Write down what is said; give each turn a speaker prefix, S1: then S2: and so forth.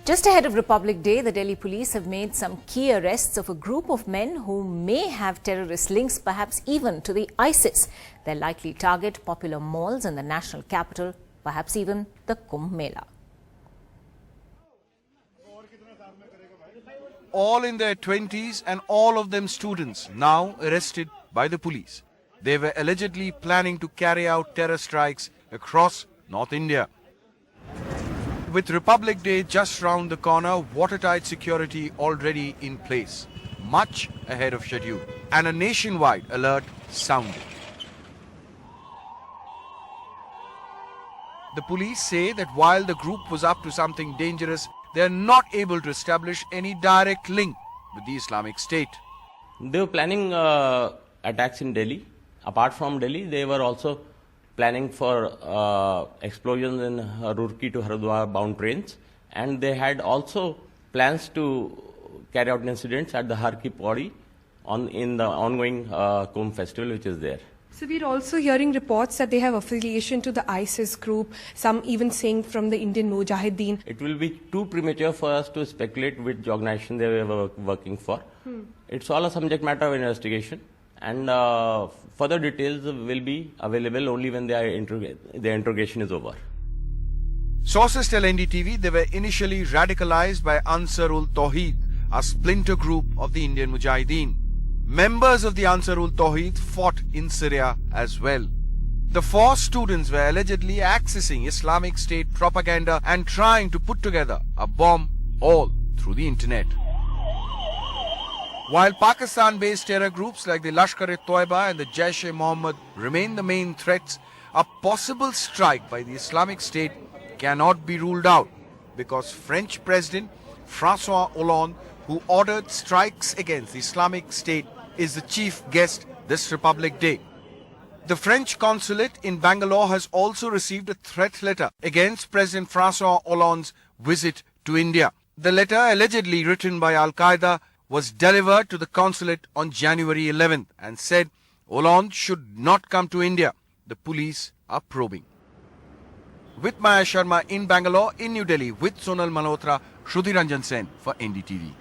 S1: Just ahead of Republic Day, the Delhi police have made some key arrests of a group of men who may have terrorist links, perhaps even to the ISIS. They'll likely target popular malls in the national capital, perhaps even the Kumbh Mela.
S2: All in their 20s and all of them students, now arrested by the police. They were allegedly planning to carry out terror strikes across North India. With Republic Day just round the corner, watertight security already in place, much ahead of schedule, and a nationwide alert sounded. The police say that while the group was up to something dangerous, they are not able to establish any direct link with the Islamic State.
S3: They were planning attacks in Delhi. Apart from Delhi, they were also planning for explosions in Roorkee to Haridwar bound trains, and they had also plans to carry out incidents at the Har Ki Pauri in the ongoing Kumbh festival which is there.
S4: So we're also hearing reports that they have affiliation to the ISIS group, some even saying from the Indian Mujahideen.
S3: It will be too premature for us to speculate which organization they were working for. It's all a subject matter of investigation, and further details will be available only when their interrogation is over.
S2: Sources tell NDTV they were initially radicalized by Ansar-ul Tawheed, a splinter group of the Indian Mujahideen. Members of the Ansar-ul Tawheed fought in Syria as well. The 4 students were allegedly accessing Islamic State propaganda and trying to put together a bomb all through the internet. While Pakistan-based terror groups like the Lashkar-e-Toiba and the Jaish-e-Mohammed remain the main threats, a possible strike by the Islamic State cannot be ruled out because French President François Hollande, who ordered strikes against the Islamic State, is the chief guest this Republic Day. The French consulate in Bangalore has also received a threat letter against President François Hollande's visit to India. The letter, allegedly written by Al-Qaeda, was delivered to the consulate on January 11th and said Hollande should not come to India. The police are probing. With Maya Sharma in Bangalore, in New Delhi, with Sonal Malhotra, Shruti Ranjan Sen for NDTV.